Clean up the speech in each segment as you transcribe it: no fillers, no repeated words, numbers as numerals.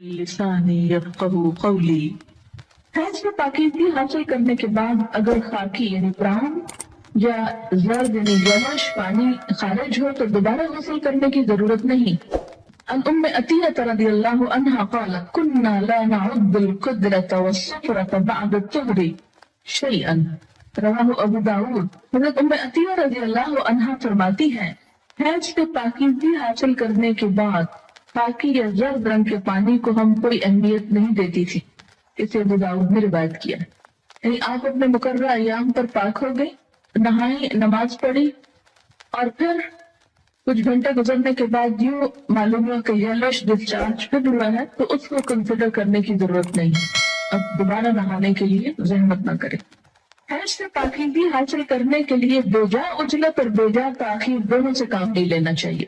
لسانی یفقہوا قولی۔ حیض سے پاکیزگی حاصل کرنے کے بعد اگر خاکی یعنی براؤن یا زرد یعنی یلوش پانی خارج ہو تو دوبارہ غسل کرنے کی ضرورت نہیں۔ عن ام عطیہ رضی اللہ عنہا قالت كنا لا نعد القدرة والصفرة بعد الطهر شيئا رواہ ابو داود۔ حضرت ام عطیہ رضی اللہ عنہا فرماتی ہیں حیض سے پاکیزگی حاصل کرنے کے بعد خاکی یا زرد رنگ کے پانی کو ہم کوئی اہمیت نہیں دیتی تھی۔ اسے ابو داؤد نے روایت کیا۔ یعنی آپ اپنے مقررہ ایام پر پاک ہو گئی، نہائی، نماز پڑھی اور پھر کچھ گھنٹے گزرنے کے بعد یوں معلوم ہوا کہ یلوش ڈسچارج پھر ہوا ہے تو اس کو کنسیڈر کرنے کی ضرورت نہیں ہے۔ اب دوبارہ نہانے کے لیے زحمت نہ کرے۔ حیض سے پاکیزگی حاصل کرنے کے لیے بیجا عجلت اور بیجا تاخیر دونوں سے کام نہیں لینا چاہیے۔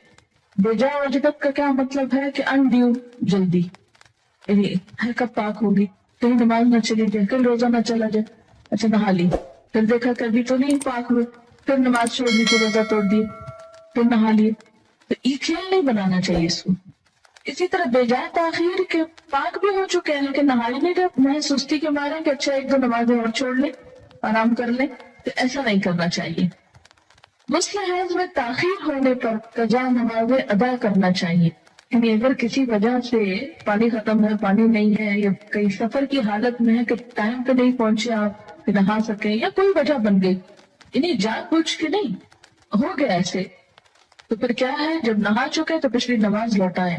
بیجا عجلت کا کیا مطلب ہے کہ انڈیو جلدی، یعنی کب پاک ہوگی، کہیں نماز نہ چلی جائے، کہیں روزہ نہ چلا جائے، اچھا نہا لی، پھر دیکھا کہ ابھی تو نہیں پاک ہوئے، پھر نماز چھوڑ دی، پھر روزہ توڑ دیے، پھر نہا لیے، تو یہ کھیل نہیں بنانا چاہیے اس کو۔ اسی طرح بیجا تاخیر کے پاک بھی ہو چکے ہیں لیکن نہائی نہیں رہے، میں سستی کے مارے کہ اچھا ایک دو نمازیں اور چھوڑ لیں، آرام کر لیں، تو ایسا نہیں کرنا چاہیے۔ غسل حیض میں تاخیر ہونے پر قضا نمازیں ادا کرنا چاہیے۔ یعنی اگر کسی وجہ سے پانی ختم ہے، پانی نہیں ہے، یا کئی سفر کی حالت میں ہے کہ ٹائم پہ نہیں پہنچے آپ کہ نہا سکیں، یا کوئی وجہ بن گئی، یعنی جان بوجھ کے نہیں ہو گیا ایسے، تو پھر کیا ہے، جب نہا چکے تو پچھلی نماز لوٹائیں۔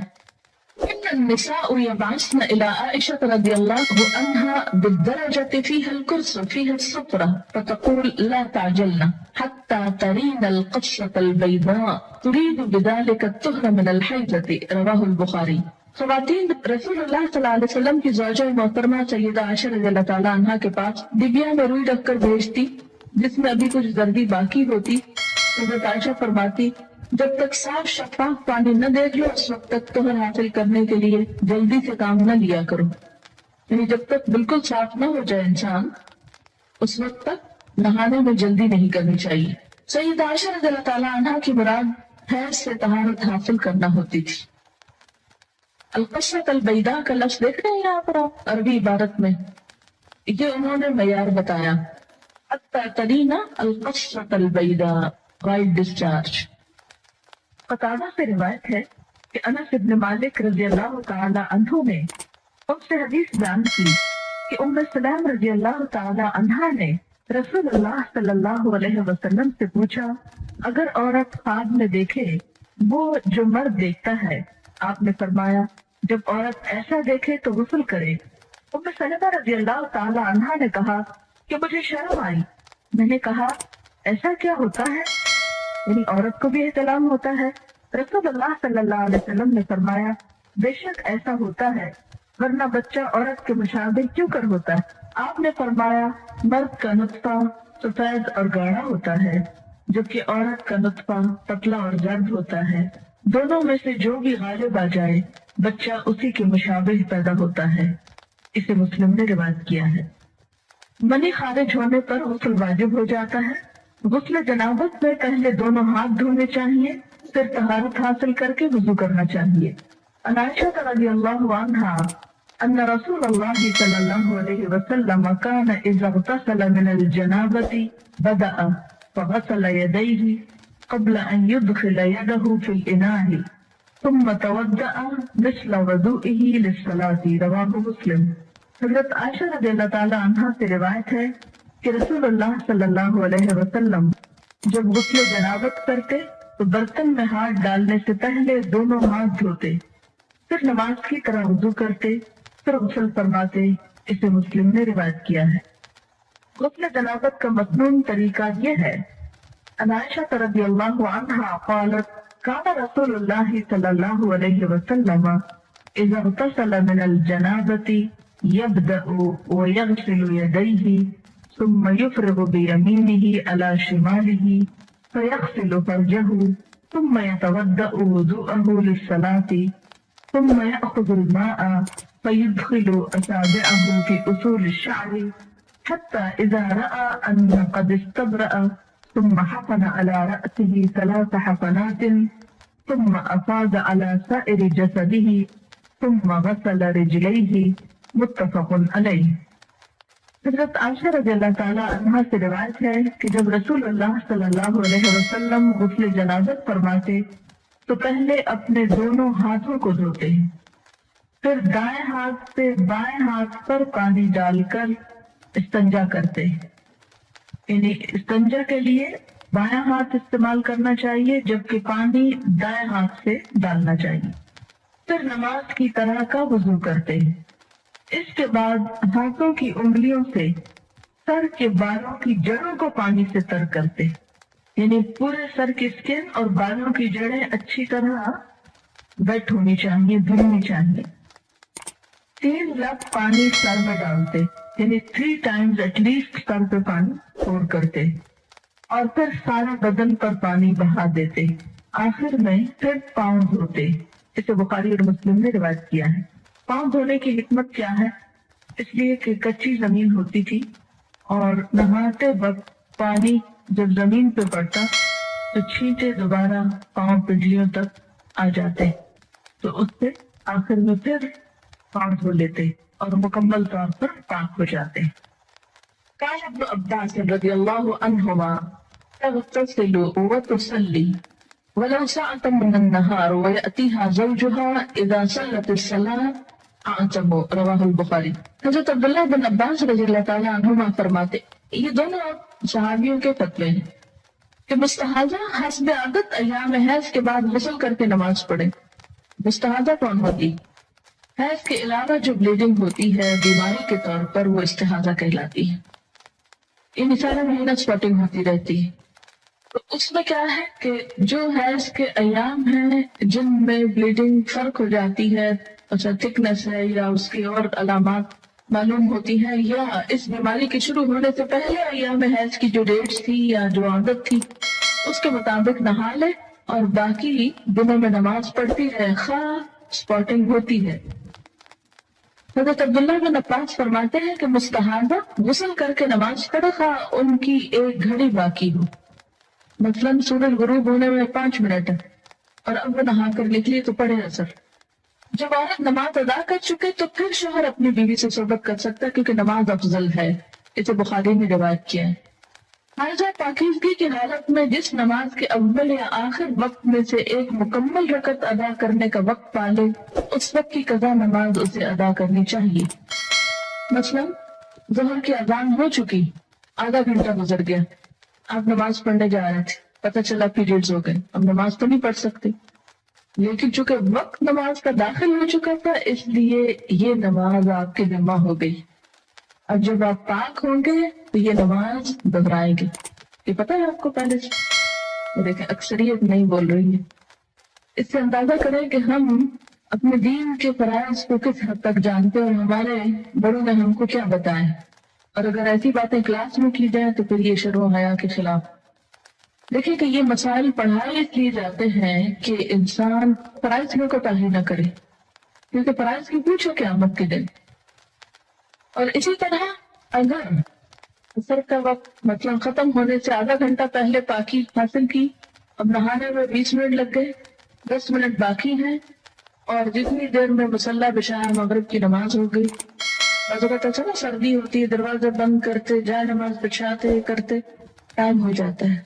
ان النساء يبعثن الى عائشة رضي الله عنها بالدرجة فيها الكرس فيها الصفرة فتقول لا تعجلن حتى ترين القشرة البيضاء تريد بذلك الطهر من الحيضة رواه البخاري۔ خواتین رسول اللہ صلی اللہ علیہ وسلم کی زوجہ محترمہ سیدہ عائشہ رضی اللہ تعالیٰ عنہا کے پاس ڈبیا میں روئی رکھ کر بھیجتی جس میں ابھی کچھ زردی باقی ہوتی۔ حضرت عائشہ فرماتی جب تک صاف شفاف پانی نہ دیکھ لو اس وقت تک طہر حاصل کرنے کے لیے جلدی سے کام نہ لیا کرو۔ یعنی جب تک بالکل صاف نہ ہو جائے انسان اس وقت تک نہانے میں جلدی نہیں کرنی چاہیے۔ سیدہ عائشہ رضی اللہ تعالیٰ عنہا کی مراد حیض سے طہارت حاصل کرنا ہوتی تھی۔ القشرۃ البیضاء کا لفظ دیکھ رہے ہیں یہاں پر آپ عربی عبارت میں، یہ انہوں نے معیار بتایا، حتی ترین القشرۃ البیضاء وائٹ ڈسچارج۔ قتادہ سے روایت ہے کہ انس بن مالک رضی اللہ تعالی عنہ نے ان سے حدیث بیان کی کہ ام سلیم رضی اللہ تعالی عنہا نے رسول اللہ صلی اللہ علیہ وسلم سے پوچھا اگر عورت خواب میں دیکھے وہ جو مرد دیکھتا ہے، آپ نے فرمایا جب عورت ایسا دیکھے تو غسل کرے۔ ام سلمہ رضی اللہ تعالی عنہا نے کہا کہ مجھے شرم آئی، میں نے کہا ایسا کیا ہوتا ہے، یعنی عورت کو بھی احتلام ہوتا ہے؟ رسول اللہ صلی اللہ علیہ وسلم نے فرمایا بے شک ایسا ہوتا ہے، ورنہ بچہ عورت کے مشابہ کیوں کر ہوتا ہے؟ آپ نے فرمایا مرد کا نطفہ سفید اور گاڑھا ہوتا ہے جبکہ عورت کا نطفہ پتلا اور زرد ہوتا ہے، دونوں میں سے جو بھی غالب آ جائے بچہ اسی کے مشابہ پیدا ہوتا ہے۔ اسے مسلم نے روایت کیا ہے۔ منی خارج ہونے پر غسل واجب ہو جاتا ہے۔ غسل جنابت میں پہلے دونوں ہاتھ دھونے چاہیے، پھر طہارت حاصل کر کے وضو کرنا چاہیے۔ عن عائشہ رضی اللہ عنہا ان رسول اللہ صلی اللہ علیہ وسلم كان اذا اغتسل من الجنابة بدأ فغسل يديه قبل ان يدخل يده في الاناء ثم توضأ مثل وضوئه للصلاة رواه مسلم۔ حضرت عائشہ رضی اللہ تعالی عنہا سے روایت ہے کہ رسول اللہ صلی اللہ علیہ وسلم جب غسل جنابت کرتے تو برتن میں ہاتھ ڈالنے سے پہلے دونوں ہاتھ دھوتے، پھر نماز کی طرح وضو کرتے، پھر غسل فرماتے۔ اسے مسلم نے روایت کیا ہے۔ غسل جنابت کا مصنون طریقہ یہ ہے، عن عائشہ رضی اللہ عنہا قالت كان رسول اللہ صلی اللہ علیہ وسلم اذا اغتسل من الجنابة يبدأ ويغسل يديه ثم يفرغ بيمينه على شماله فيغسل فرجه ثم يتوضأ وضوءه للصلاة ثم يأخذ الماء فيدخل أصابعه في أصول الشعر حتى إذا رأى أن قد استبرأ ثم حفن على رأسه 3 حفنات ثم أفاض على سائر جسده ثم غسل رجليه متفق علیہ۔ حضرت عائشہ رضی اللہ تعالیٰ عنہا سے روایت ہے کہ جب رسول اللہ صلی اللہ علیہ وسلم غسل جنازت فرماتے تو پہلے اپنے دونوں ہاتھوں کو دھوتے، پھر دائیں ہاتھ سے بائیں ہاتھ پر پانی ڈال کر استنجا کرتے، یعنی استنجا کے لیے بایاں ہاتھ استعمال کرنا چاہیے جبکہ پانی دائیں ہاتھ سے ڈالنا چاہیے، پھر نماز کی طرح کا وضو کرتے، اس کے بعد ہاتھوں کی انگلیوں سے سر کے بالوں کی جڑوں کو پانی سے تر کرتے، یعنی پورے سر کی سکن اور بالوں کی جڑیں اچھی طرح ویٹ ہونی چاہیے، دھلنی چاہیے۔ 3 لپ پانی سر میں ڈالتے، یعنی 3 times ایٹ لیسٹ سر پہ پانی پور کرتے، اور پھر سارے بدن پر پانی بہا دیتے، آخر میں پھر پاؤں دھوتے۔ اسے بخاری اور مسلم نے روایت کیا ہے۔ پاؤں دھونے کی حکمت کیا ہے؟ اس لیے کہ کچی زمین ہوتی تھی اور نہاتے وقت پانی جب زمین پہ پڑتا تو چھینٹے دوبارہ پاؤں پنڈلیوں تک آ جاتے، تو اس سے آخر میں پھر پاؤں دھو لیتے اور مکمل طور پر پاک ہو جاتے۔ قال ابن عباس رضی اللہ عنہما تغتسل وتصلی ولو ساعة من النهار ويأتيها زوجها اذا صلت الصلاة اعتم، رواہ البخاری۔ حضرت عبداللہ بن عباس رضی اللہ تعالیٰ عنہما فرماتے، یہ دونوں صحابیوں کے فتوے ہیں کہ مستحاضہ حسب عادت ایام حیض کے بعد غسل کر کے نماز پڑھے۔ مستحاضہ کون ہوتی؟ حیض کے علاوہ جو بلیڈنگ ہوتی ہے بیماری کے طور پر، وہ استحاضہ کہلاتی ہے۔ ان سارے مہینہ اسپاٹنگ ہوتی رہتی ہے، تو اس میں کیا ہے کہ جو حیض کے ایام ہیں جن میں بلیڈنگ فرق ہو جاتی ہے، اچھا تھکنس ہے یا اس کی اور علامات معلوم ہوتی ہیں، یا اس بیماری کے شروع ہونے سے پہلے ایام حیض کی جو ڈیٹس تھی یا جو عادت تھی اس کے مطابق نہا لے اور باقی دنوں میں نماز پڑھتی رہے، خواہ اسپاٹنگ ہوتی ہے۔ حضرت عبداللہ بن عباس فرماتے ہیں کہ مستحاضہ غسل کر کے نماز پڑھے خواہ ان کی ایک گھڑی باقی ہو، مثلاً سورج غروب ہونے میں 5 منٹ ہے اور اب وہ نہا کر نکلی تو پڑھے اثر۔ جب عورت نماز ادا کر چکے تو پھر شوہر اپنی بیوی سے صحبت کر سکتا ہے، کیونکہ نماز افضل ہے، اسے بخاری نے روایت کیا ہے۔ حاجہ پاکیزگی کی حالت میں جس نماز کے اول یا آخر وقت میں سے ایک مکمل رکعت ادا کرنے کا وقت پالے، اس وقت کی قضا نماز اسے ادا کرنی چاہیے۔ مثلاً ظہر کی اذان ہو چکی، آدھا گھنٹہ گزر گیا، آپ نماز پڑھنے جا رہے تھے، پتہ چلا پیریڈز ہو گئے، اب نماز تو نہیں پڑھ سکتے، لیکن چونکہ وقت نماز کا داخل ہو چکا تھا اس لیے یہ نماز آپ کے ذمہ ہو گئی۔ اب جب آپ پاک ہوں گے تو یہ نماز دہرائیں گے۔ یہ پتہ ہے آپ کو پہلے سے؟ دیکھیں اکثریت نہیں بول رہی ہے۔ اس سے اندازہ کریں کہ ہم اپنے دین کے فرائض کو کس حد تک جانتے اور ہمارے بڑوں نے ہم کو کیا بتایا، اور اگر ایسی باتیں کلاس میں کی جائیں تو پھر یہ شرم و حیا کے خلاف۔ دیکھیں کہ یہ مسائل پڑھائے اس لیے جاتے ہیں کہ انسان فرائض میں کوتاہی نہ کرے، کیونکہ فرائض کی پوچھو قیامت کے دن۔ اور اسی طرح اگر عصر کا وقت مثلا ختم ہونے سے آدھا گھنٹہ پہلے پاکی حاصل کی، اب نہانے میں 20 منٹ لگ گئے، 10 منٹ باقی ہیں، اور جتنی دیر میں مصلی بشاہ مغرب کی نماز ہو گئی، بازوقت ایسا نا سردی ہوتی ہے، دروازہ بند کرتے جائے نماز بچھاتے کرتے ٹائم ہو جاتا ہے۔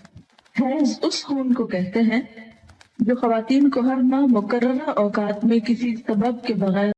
حیض اس خون کو کہتے ہیں جو خواتین کو ہر ماہ مقررہ اوقات میں کسی سبب کے بغیر